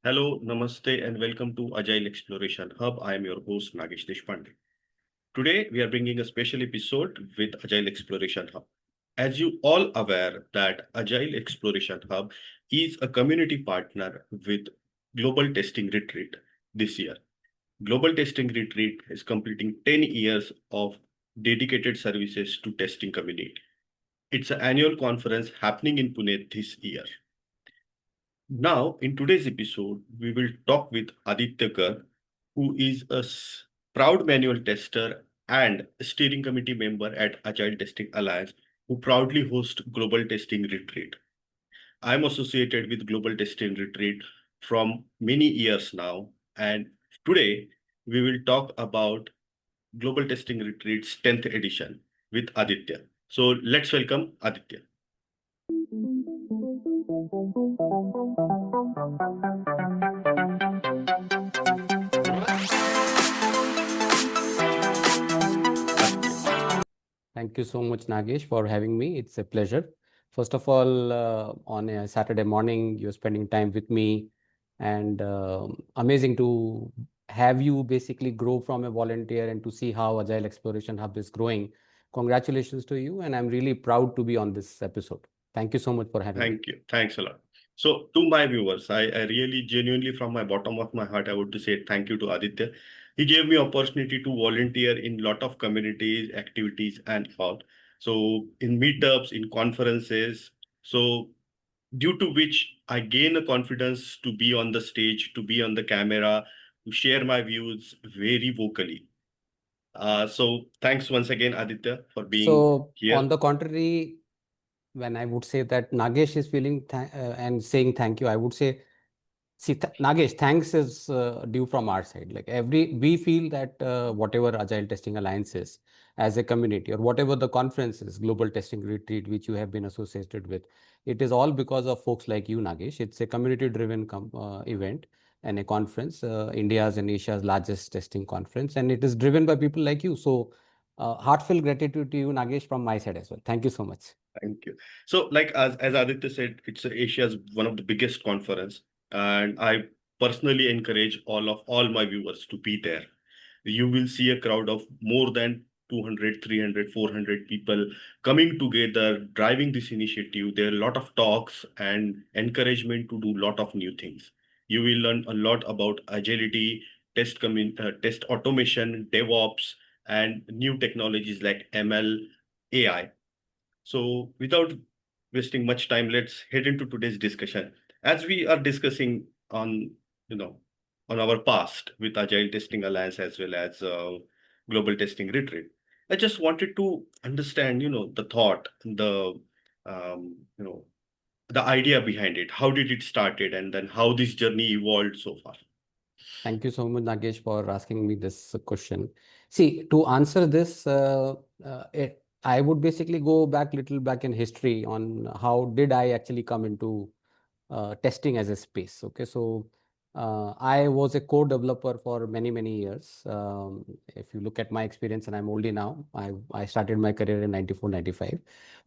Hello, namaste, and welcome to Agile Exploration Hub. I am your host, Nagesh Deshpande. Today, we are bringing a special episode with Agile Exploration Hub. As you all aware that Agile Exploration Hub is a community partner with Global Testing Retreat this year. Global Testing Retreat is completing 10 years of dedicated services to testing community. It's an annual conference happening in Pune this year. Now, in today's episode, we will talk with Aditya Garg, who is a proud manual tester and steering committee member at Agile Testing Alliance, who proudly hosts Global Testing Retreat. I'm associated with Global Testing Retreat from many years now, and today we will talk about Global Testing Retreat's 10th edition with Aditya. So let's welcome Aditya. Thank you so much, Nagesh, for having me. It's a pleasure. First of all, on a Saturday morning, you're spending time with me, and amazing to have you basically grow from a volunteer and to see how Agile Exploration Hub is growing. Congratulations to you, and I'm really proud to be on this episode. Thank you so much for having me. Thank you. Thanks a lot. So, to my viewers, I really genuinely, from my bottom of my heart, I would to say thank you to Aditya. He gave me opportunity to volunteer in lot of communities, activities, and all. So, in meetups, in conferences. So, due to which I gain a confidence to be on the stage, to be on the camera, to share my views very vocally. So, thanks once again, Aditya, for being So, on here. the contrary, when I would say that Nagesh is feeling and saying thank you, I would say, see, Nagesh, thanks is due from our side. Like we feel that whatever Agile Testing Alliance is as a community, or whatever the conference is, Global Testing Retreat, which you have been associated with, it is all because of folks like you, Nagesh. It's a community-driven event and a conference, India's and Asia's largest testing conference, and it is driven by people like you. So, heartfelt gratitude to you, Nagesh, from my side as well. Thank you so much. Thank you. So, like as Aditya said, it's Asia's one of the biggest conference, and I personally encourage all my viewers to be there. You will see a crowd of more than 200, 300, 400 people coming together, driving this initiative. There are a lot of talks and encouragement to do a lot of new things. You will learn a lot about agility, test automation, DevOps, and new technologies like ML, AI. So, without wasting much time, let's head into today's discussion. As we are discussing on, you know, on our past with Agile Testing Alliance as well as Global Testing Retreat, I just wanted to understand, the thought, you know, the idea behind it. How did it started, and then how this journey evolved so far? Thank you so much, Nagesh, for asking me this question. See, to answer this, I would basically go back little back in history on how did I actually come into testing as a space. Okay, so I was a code developer for many, many years. If you look at my experience, and I'm oldie now, I started my career in 94, 95.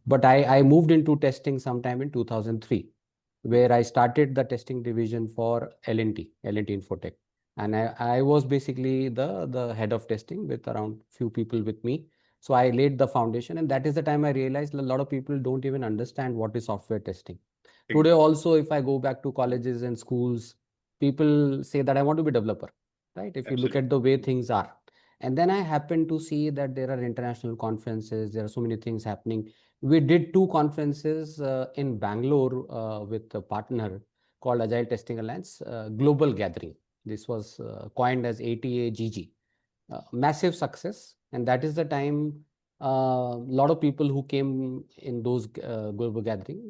But I moved into testing sometime in 2003, where I started the testing division for L&T Infotech. And I was basically the head of testing with around few people with me. So I laid the foundation, and that is the time I realized a lot of people don't even understand what is software testing. Today Exactly. also, if I go back to colleges and schools, people say that I want to be developer, right? If you look Absolutely. at the way things are. And then I happen to see that there are international conferences, there are so many things happening. We did two conferences in Bangalore with a partner called Agile Testing Alliance, Global Gathering. This was coined as ATAGG. Massive success. And that is the time a lot of people who came in those global gathering,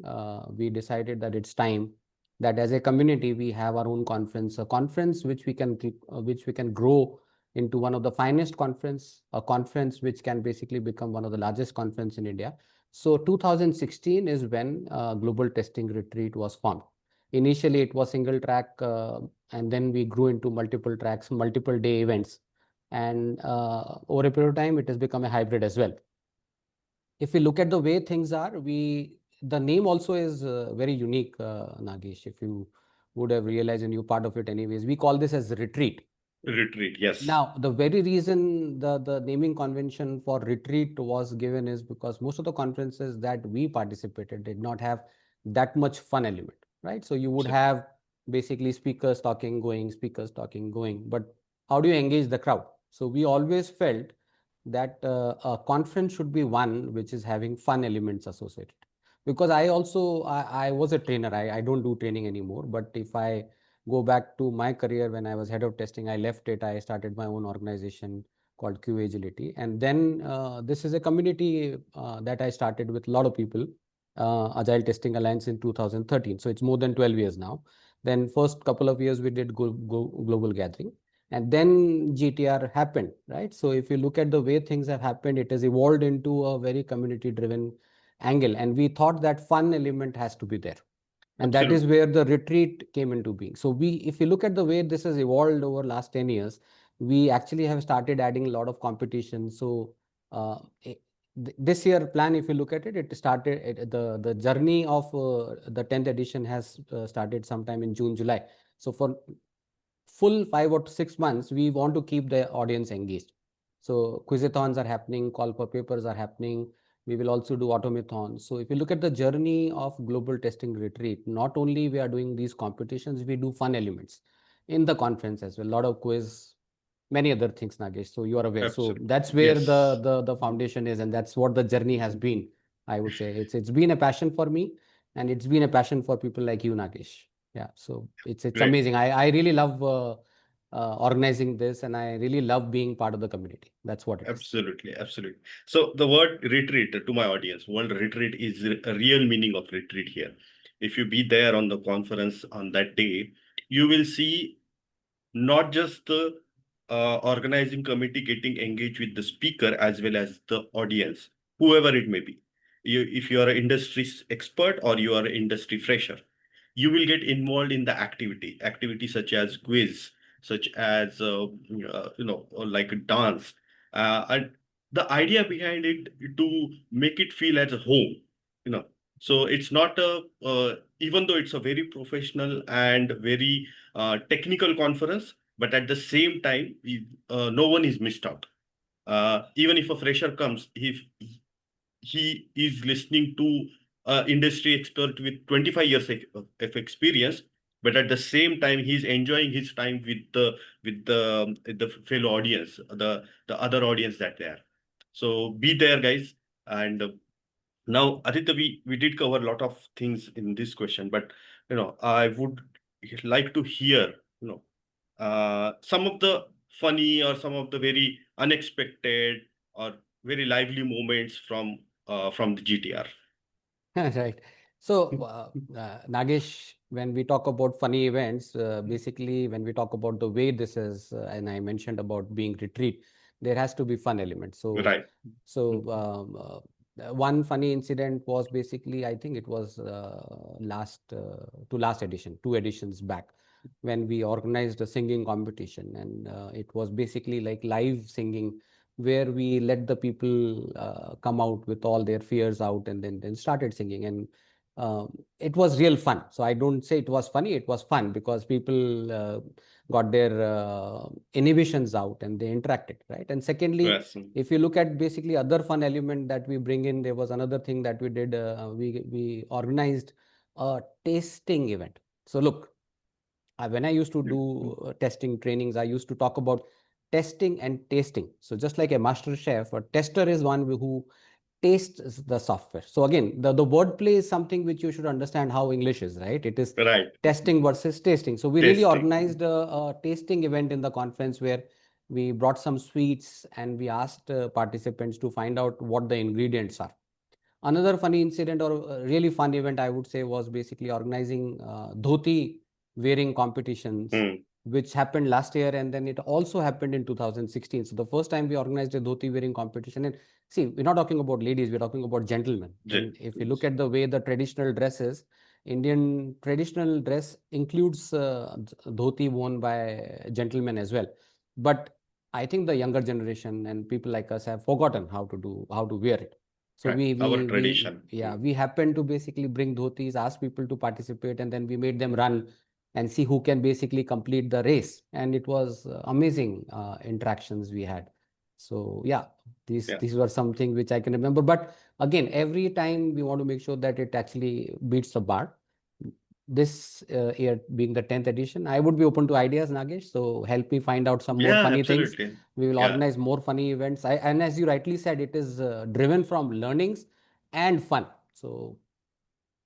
we decided that it's time that as a community we have our own conference, a conference which we can grow into one of the finest conference, a conference which can basically become one of the largest conference in India. So 2016 is when Global Testing Retreat was formed. Initially, it was single track, and then we grew into multiple tracks, multiple day events, and over a period of time, it has become a hybrid as well. If we look at the way things are, the name also is very unique, Nagesh. If you would have realized, and you're part of it anyways. We call this as retreat. Retreat. Yes. Now, the very reason the naming convention for retreat was given is because most of the conferences that we participated did not have that much fun element, right? So you would Absolutely. have basically speakers talking, going, speakers talking, going. But how do you engage the crowd? So we always felt that a conference should be one which is having fun elements associated. Because I was a trainer. I don't do training anymore. But if I go back to my career when I was head of testing, I left it. I started my own organization called QA Agility. And then this is a community that I started with a lot of people, Agile Testing Alliance in 2013. So it's more than 12 years now. Then first couple of years we did global gathering. And then GTR happened, right? So if you look at the way things have happened, it has evolved into a very community driven angle. And we thought that fun element has to be there, and that is Absolutely. where the retreat came into being. So we, if you look at the way this has evolved over last 10 years, we actually have started adding a lot of competition. So uh, this year plan, if you look at it, it started the journey of the 10th edition has started sometime in June, July. So for full 5 or 6 months, we want to keep the audience engaged. So quizathons are happening, call for papers are happening. We will also do automathons. So if you look at the journey of global testing retreat, not only we are doing these competitions, we do fun elements in the conference as well. A lot of quiz, many other things, Nagesh. So you are aware. So Absolutely. that's where Yes. the foundation is, and that's what the journey has been. I would say it's been a passion for me, and it's been a passion for people like you, Nagesh. Yeah. So it's Great. amazing. I really love organizing this, and I really love being part of the community. That's what it is. Absolutely, absolutely. So the word retreat to my audience, word retreat is a real meaning of retreat here. If you be there on the conference on that day, you will see not just the organizing committee getting engaged with the speaker as well as the audience, whoever it may be. If you are an industry expert or you are an industry fresher, you will get involved in the activity such as quiz, such as like a dance, and the idea behind it to make it feel as a home, you know. So it's not a even though it's a very professional and very technical conference, but at the same time, no one is missed out. Even if a fresher comes, if he is listening to industry expert with 25 years of experience, but at the same time he's enjoying his time with the fellow audience, the other audience that there. So be there, guys. And now, Aditya, we did cover a lot of things in this question, but I would like to hear some of the funny or some of the very unexpected or very lively moments from the GTR. Right. So, Nagesh, when we talk about funny events, basically, when we talk about the way this is, and I mentioned about being retreat, there has to be fun element. So, Right. one funny incident was basically, I think it was last edition, 2 editions back, when we organized a singing competition, and it was basically like live singing where we let the people come out with all their fears out, and then started singing. And it was real fun. So I don't say it was funny, it was fun because people got their inhibitions out and they interacted, right? And secondly, Yes. if you look at basically other fun element that we bring in, there was another thing that we did. We organized a tasting event. So look, when I used to do testing trainings, I used to talk about testing and tasting. So just like a master chef, a tester is one who tastes the software. So again, the wordplay is something which you should understand how English is, right? It is Right. testing versus tasting. So we really Tasting. organized a tasting event in the conference where we brought some sweets and we asked participants to find out what the ingredients are. Another funny incident or really fun event, I would say, was basically organizing dhoti wearing competitions, Hmm. which happened last year, and then it also happened in 2016. So the first time we organized a dhoti wearing competition, and see, we're not talking about ladies, we're talking about gentlemen. And if you look at the way the traditional dress is, Indian traditional dress includes dhoti worn by gentlemen as well. But I think the younger generation and people like us have forgotten how to wear it. So Right. Our tradition. yeah, we happened to basically bring dhotis, ask people to participate, and then we made them run. and see who can basically complete the race. And it was amazing interactions we had. So yeah, Yeah. these were something which I can remember. But again, every time we want to make sure that it actually beats the bar. This year being the 10th edition, I would be open to ideas, Nagesh. So help me find out some more Yeah, funny things. absolutely. We will Yeah. organize more funny events. And as you rightly said, it is driven from learnings and fun. So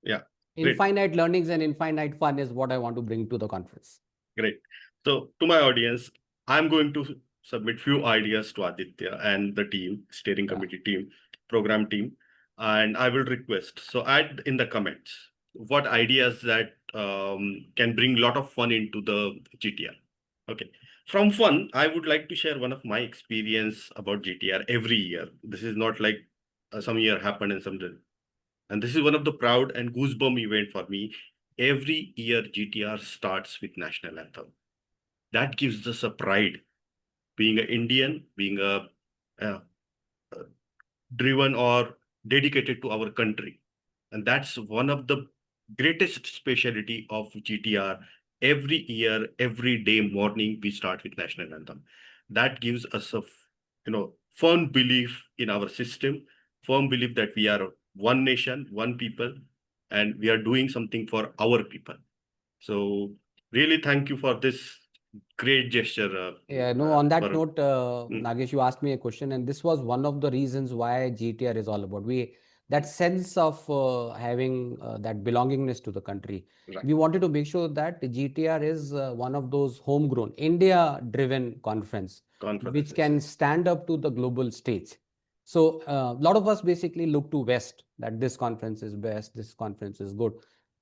Yeah. Great. infinite learnings and infinite fun is what I want to bring to the conference. Great. So to my audience, I'm going to submit few ideas to Aditya and the team, steering Yeah. committee team, program team, and I will request. So add in the comments what ideas that can bring a lot of fun into the GTR. Okay. From fun, I would like to share one of my experience about GTR every year. This is not like some year happened and some didn't. And this is one of the proud and goosebump event for me. Every year GTR starts with national anthem. That gives us a pride. Being an Indian, being a driven or dedicated to our country. And that's one of the greatest specialty of GTR. Every year, every day morning, we start with national anthem. That gives us a firm belief in our system, firm belief that we are one nation, one people, and we are doing something for our people. So really thank you for this great gesture Yeah, no, on that for note, mm, Nagesh, you asked me a question, and this was one of the reasons why GTR is all about. That sense of having that belongingness to the country. right We wanted to make sure that GTR is one of those homegrown, India-driven conference, which conferences. can stand up to the global stage. So a lot of us basically look to West, that this conference is best, this conference is good.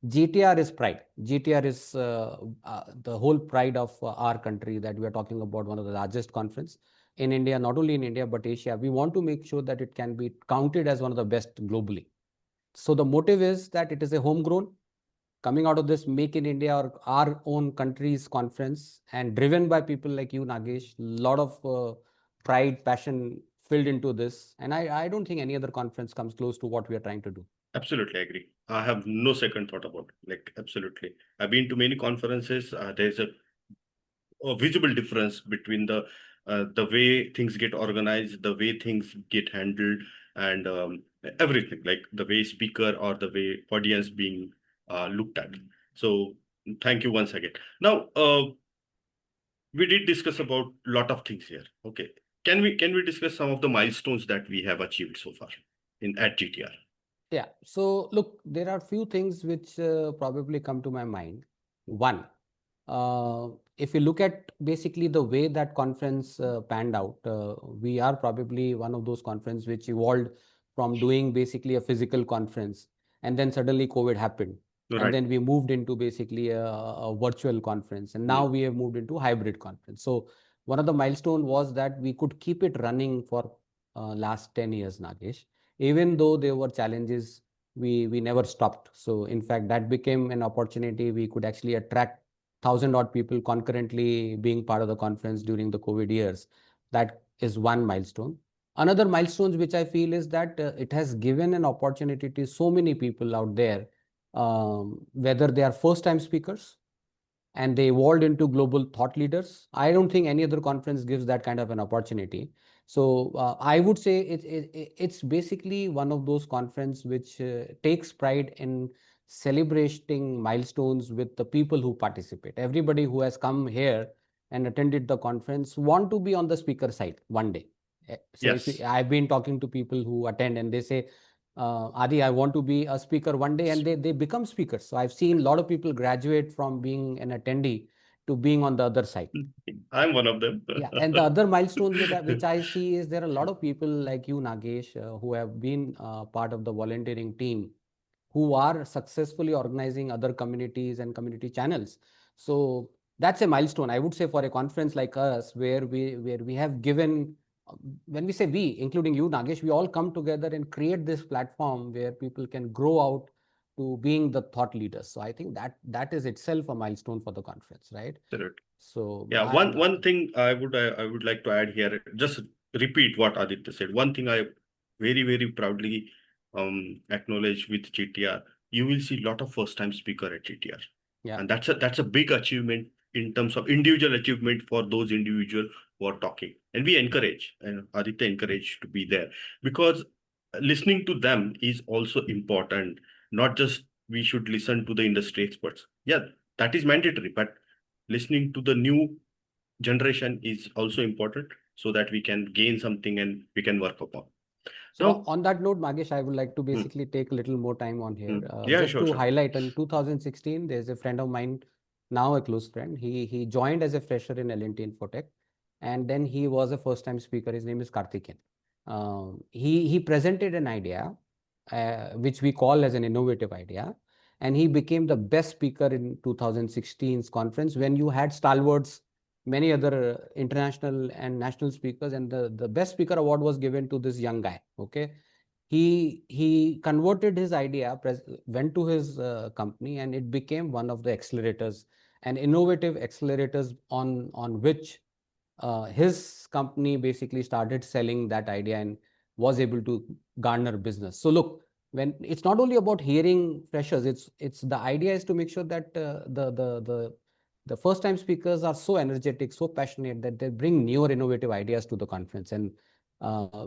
GTR is pride. GTR is the whole pride of our country, that we are talking about one of the largest conference in India, not only in India, but Asia. We want to make sure that it can be counted as one of the best globally. So the motive is that it is a homegrown, coming out of this Make in India or our own country's conference, and driven by people like you, Nagesh. Lot of pride, passion filled into this. And I don't think any other conference comes close to what we are trying to do. Absolutely agree. I have no second thought about it. Like absolutely. I've been to many conferences. There's a visible difference between the way things get organized, the way things get handled, and everything. Like the way speaker or the way audience being looked at. So thank you once again. Now we did discuss about a lot of things here. Okay. Can we discuss some of the milestones that we have achieved so far in at GTR? Yeah. So look, there are few things which probably come to my mind. One, uh, if you look at basically the way that conference panned out, we are probably one of those conference which evolved from doing basically a physical conference, and then suddenly COVID happened, and Right. then we moved into basically a virtual conference, and now Mm. we have moved into hybrid conference. So one of the milestone was that we could keep it running for last 10 years, Nagesh. Even though there were challenges, we never stopped. So in fact, that became an opportunity. We could actually attract 1,000 odd people concurrently being part of the conference during the COVID years. That is one milestone. Another milestone which I feel is that it has given an opportunity to so many people out there, whether they are first time speakers and they evolved into global thought leaders. I don't think any other conference gives that kind of an opportunity. So I would say it's basically one of those conference which takes pride in celebrating milestones with the people who participate. Everybody who has come here and attended the conference want to be on the speaker side one day. So if Yes. I've been talking to people who attend and they say, Adi, I want to be a speaker one day, and they become speakers. So I've seen a lot of people graduate from being an attendee to being on the other side. I'm one of them. Yeah, and the other milestones which I see is there are a lot of people like you, Nagesh, who have been part of the volunteering team, who are successfully organizing other communities and community channels. So that's a milestone, I would say, for a conference like us, where we have given. When we say we, including you, Nagesh, we all come together and create this platform where people can grow out to being the thought leaders. So I think that is itself a milestone for the conference, right? Absolutely. So Yeah, one thing I would like to add here, just repeat what Aditya said. One thing I very proudly acknowledge with GTR, you will see a lot of first time speaker at GTR. Yeah. And that's a big achievement in terms of individual achievement for those individual who are talking. And we encourage, and Aditya encourage to be there, because listening to them is also important. Not just we should listen to the industry experts. Yeah, that is mandatory, but listening to the new generation is also important, so that we can gain something and we can work upon. So Now, on that note, Magesh, I would like to hmm, basically take a little more time on here. yeah, Just sure, to sure. highlight, in 2016, there's a friend of mine, now a close friend. He joined as a fresher in L&T Infotech, and then he was a first-time speaker. His name is Karthikeyan. He presented an idea, which we call as an innovative idea, and he became the best speaker in 2016's conference when you had stalwarts, many other international and national speakers, and the best speaker award was given to this young guy. Okay, he converted his idea, went to his company, and it became one of the accelerators and innovative accelerators on which his company basically started selling that idea and was able to garner business. So look, when it's not only about hearing freshers, it's the idea is to make sure that the first time speakers are so energetic, so passionate that they bring newer innovative ideas to the conference, and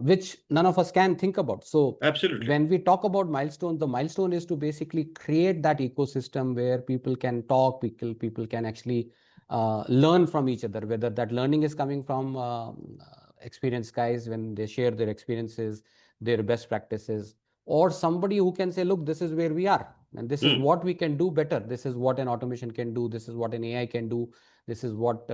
which none of us can think about. So Absolutely. when we talk about milestones, the milestone is to basically create that ecosystem where people can talk, people can actually learn from each other, whether that learning is coming from experienced guys when they share their experiences, their best practices, or somebody who can say, look, this is where we are, and this is Hmm, what we can do better. This is what an automation can do. This is what an AI can do. This is what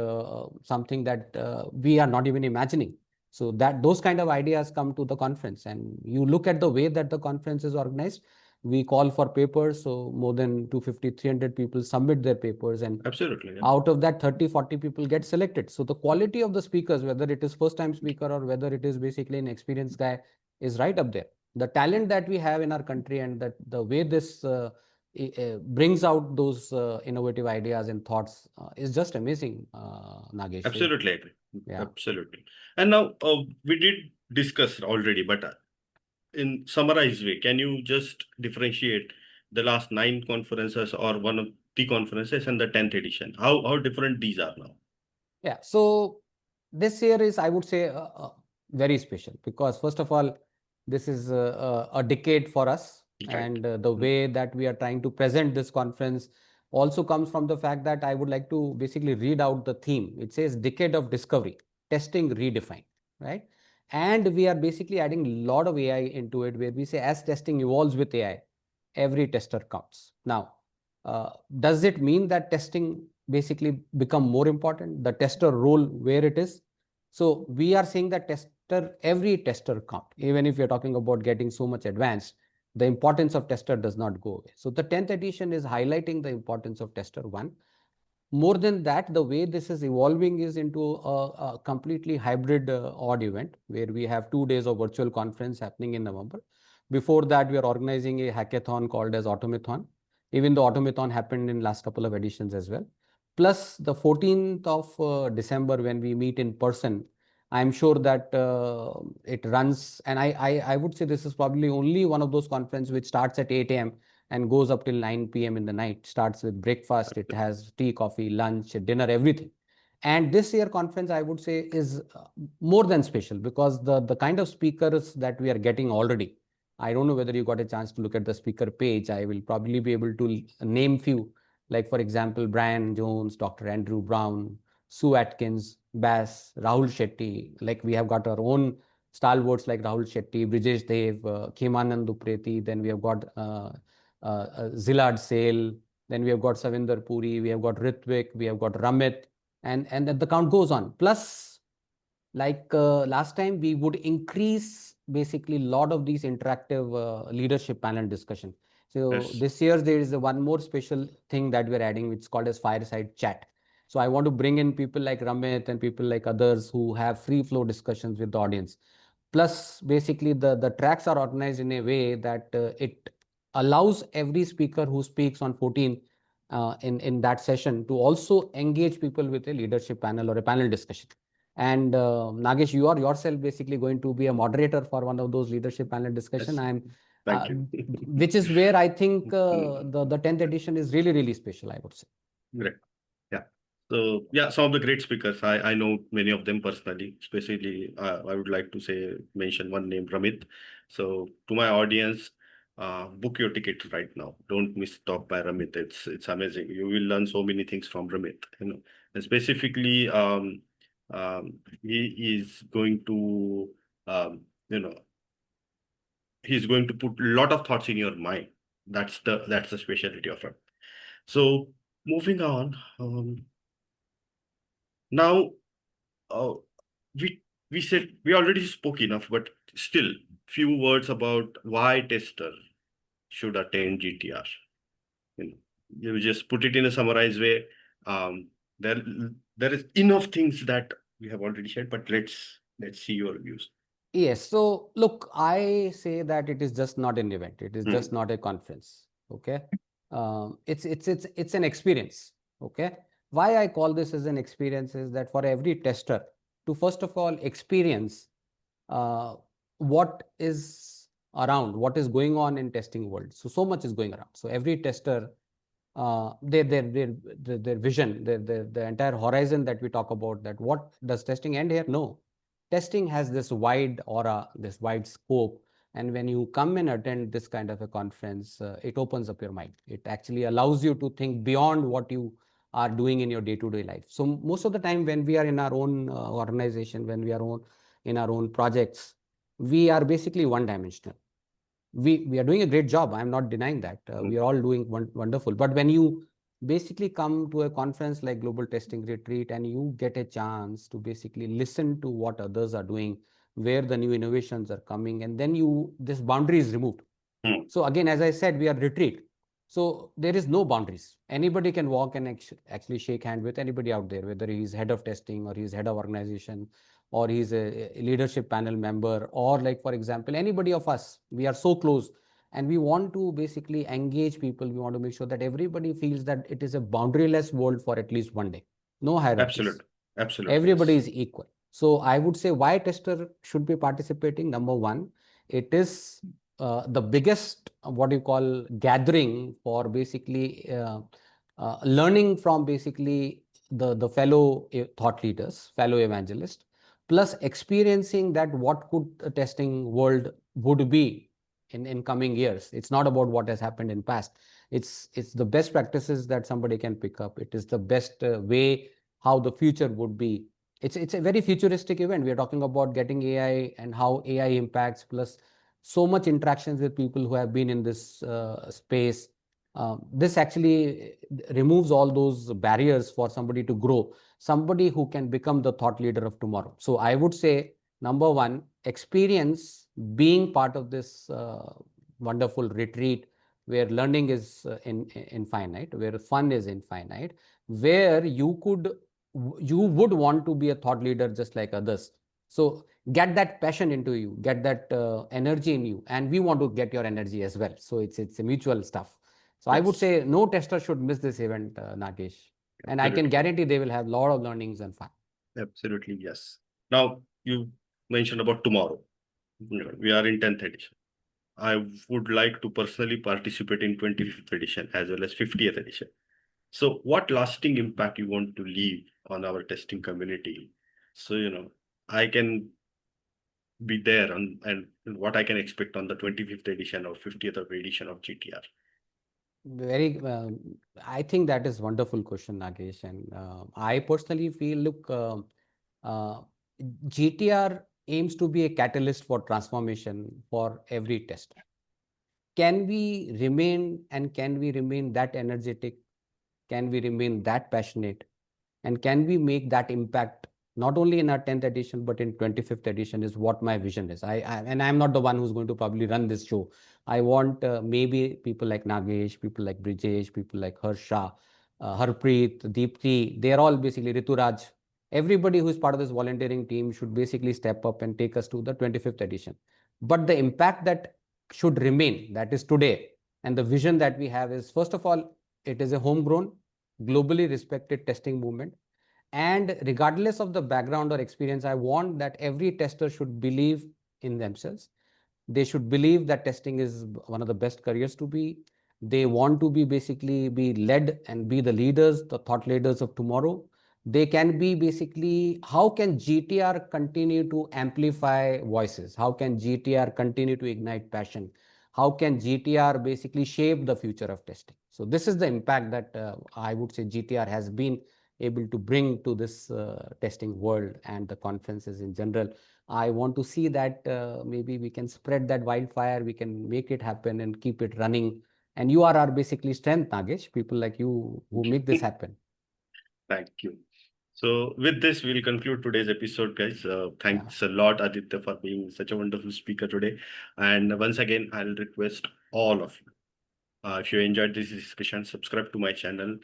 something that we are not even imagining. So that those kind of ideas come to the conference, and you look at the way that the conference is organized. We call for papers, so more than 250, 300 people submit their papers, and absolutely. Yeah. out of that 30, 40 people get selected. So the quality of the speakers, whether it is first time speaker or whether it is basically an experienced guy, is right up there. The talent that we have in our country, and that the way this brings out those innovative ideas and thoughts is just amazing, Nagesh. Absolutely agree. Yeah. Absolutely. And now we did discuss already, but in summarized way, can you just differentiate the last nine conferences or one of the conferences and the 10th edition? How different these are now? Yeah. So this year is, I would say, very special because first of all, this is a decade for us, Right. and the Mm, way that we are trying to present this conference also comes from the fact that I would like to basically read out the theme. It says decade of discovery, testing redefined, right? And we are basically adding a lot of AI into it, where we say as testing evolves with AI, every tester counts. Now, does it mean that testing basically become more important, the tester role where it is? So we are saying that every tester count, even if you're talking about getting so much advanced, the importance of tester does not go away. So the 10th edition is highlighting the importance of tester one. More than that, the way this is evolving is into a completely hybrid odd event, where we have 2 days of virtual conference happening in November. Before that, we are organizing a hackathon called as Automathon. Even the Automathon happened in last couple of editions as well. Plus the 14th of December, when we meet in person, I'm sure that it runs, and I would say this is probably only one of those conferences which starts at 8 a.m. and goes up till 9 p.m. in the night. Starts with breakfast, it has tea, coffee, lunch, dinner, everything. And this year conference, I would say, is more than special because the kind of speakers that we are getting already. I don't know whether you got a chance to look at the speaker page. I will probably be able to name few, like for example, Brian Jones, Dr. Andrew Brown, Sue Atkins, Bass, Rahul Shetty. Like we have got our own stalwarts like Rahul Shetty, Brijesh Dev, Kemanand Dupreti. Then we have got Zilad Sale. Then we have got Savinder Puri, we have got Ritvik, we have got Ramit, and the count goes on. Plus, like last time, we would increase basically a lot of these interactive leadership panel discussion. So Yes. this year there is one more special thing that we're adding, which is called as fireside chat. So I want to bring in people like Ramit and people like others who have free flow discussions with the audience. Plus, basically, the tracks are organized in a way that it allows every speaker who speaks on 14 in that session to also engage people with a leadership panel or a panel discussion. And Nagesh, you are yourself basically going to be a moderator for one of those leadership panel discussion. Yes. Thank you. which is where I think Mm, the 10th edition is really, really special, I would say. Great. Yeah. So yeah, some of the great speakers. I know many of them personally. Especially, I would like to mention one name, Ramit. So to my audience, book your ticket right now. Don't miss talk by Ramit. It's amazing. You will learn so many things from Ramit. And specifically, he is going to um, you know he's going to put a lot of thoughts in your mind. That's the specialty of him. So moving on. Now, uh, we we said we already spoke enough, but still, few words about why tester should attend GTR. You know, you just put it in a summarized way. Um, there there is enough things that we have already shared, but let's see your views. Yes. So look, I say that it is just not an event. It is just Hmm. not a conference. Okay. It's an experience. Okay. Why I call this as an experience is that for every tester to first of all experience uh, what is around, what is going on in testing world. So much is going around. So every tester, their vision, the entire horizon that we talk about, that what does testing end here? No, testing has this wide aura, this wide scope. And when you come and attend this kind of a conference, it opens up your mind. It actually allows you to think beyond what you are doing in your day-to-day life. So most of the time when we are in our own organization, when we are in our own projects, we are basically one dimensional. We are doing a great job. I'm not denying that. We are all doing wonderful. But when you basically come to a conference like Global Testing Retreat and you get a chance to basically listen to what others are doing, where the new innovations are coming, and then this boundary is removed. Hmm. So again, as I said, we are retreat. So there is no boundaries. Anybody can walk and actually shake hand with anybody out there, whether he's head of testing or he's head of organization or he's a leadership panel member, or like, for example, anybody of us. We are so close and we want to basically engage people. We want to make sure that everybody feels that it is a boundaryless world for at least one day. No hierarchies. Absolutely. Absolutely. Everybody Yes. is equal. So I would say why tester should be participating. Number one, it is the biggest what you call gathering for basically learning from basically the fellow thought leaders, fellow evangelists, plus experiencing that what could a testing world would be in coming years. It's not about what has happened in past. It's the best practices that somebody can pick up. It is the best way how the future would be. It's a very futuristic event. We are talking about getting AI and how AI impacts, plus so much interactions with people who have been in this space. This actually removes all those barriers for somebody to grow, somebody who can become the thought leader of tomorrow. So I would say, number one, experience being part of this wonderful retreat where learning is infinite, where fun is infinite, where you would want to be a thought leader just like others. So get that passion into you, get that energy in you, and we want to get your energy as well. So it's a mutual stuff. So I would Yes. say no tester should miss this event, Nagesh, and I can Absolutely. guarantee they will have a lot of learnings and fun. Absolutely. Yes. Now you mentioned about tomorrow. We are in 10th edition. I would like to personally participate in 25th edition as well as 50th edition. So, what lasting impact you want to leave on our testing community? So, I can be there and what I can expect on the 25th edition or 50th edition of GTR. Very, I think that is wonderful question, Nagesh. And I personally feel, look, uh, GTR aims to be a catalyst for transformation for every tester. Can we remain and can we remain that energetic? Can we remain that passionate? And can we make that impact not only in our 10th edition but in 25th edition is what my vision is. And I'm not the one who's going to probably run this show. I want maybe people like Nagesh, people like Brijesh, people like Harsha, Harpreet, Deepthi, they're all basically Rituraj. Everybody who is part of this volunteering team should basically step up and take us to the 25th edition. But the impact that should remain, that is today, and the vision that we have is, first of all, it is a homegrown, globally respected testing movement. And regardless of the background or experience, I want that every tester should believe in themselves, They should believe that testing is one of the best careers to be. They want to be basically be led and be the leaders, the thought leaders of tomorrow. They can be basically, how can GTR continue to amplify voices? How can GTR continue to ignite passion? How can GTR basically shape the future of testing? So this is the impact that I would say GTR has been able to bring to this testing world and the conferences in general. I want to see that maybe we can spread that wildfire, we can make it happen and keep it running. And you are our basically strength, Nagesh, people like you who make this happen. Thank you. So with this, we'll conclude today's episode, guys. Yeah. Thanks a lot, Aditya, for being such a wonderful speaker today. And once again, I'll request all of you, if you enjoyed this discussion, subscribe to my channel.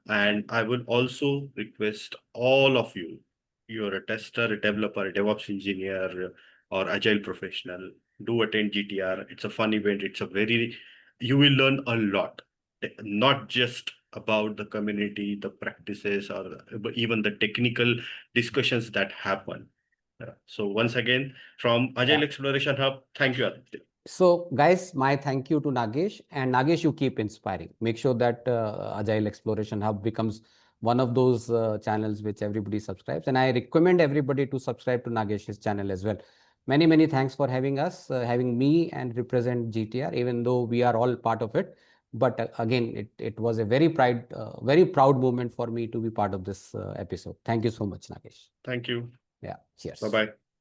And I will also request all of you, you're a tester, a developer, a DevOps engineer, or agile professional, do attend GTR. It's a fun event. You will learn a lot, not just about the community, the practices, or even the technical discussions that happen. So once again, from Agile Yeah. Exploration Hub, thank you, Aditya. So, guys, my thank you to Nagesh. And Nagesh, you keep inspiring. Make sure that Agile Exploration Hub becomes one of those channels which everybody subscribes. And I recommend everybody to subscribe to Nagesh's channel as well. Many, many thanks for having us, having me and represent GTR, even though we are all part of it. But again, it was a very proud moment for me to be part of this episode. Thank you so much, Nagesh. Thank you. Yeah, cheers. Bye-bye.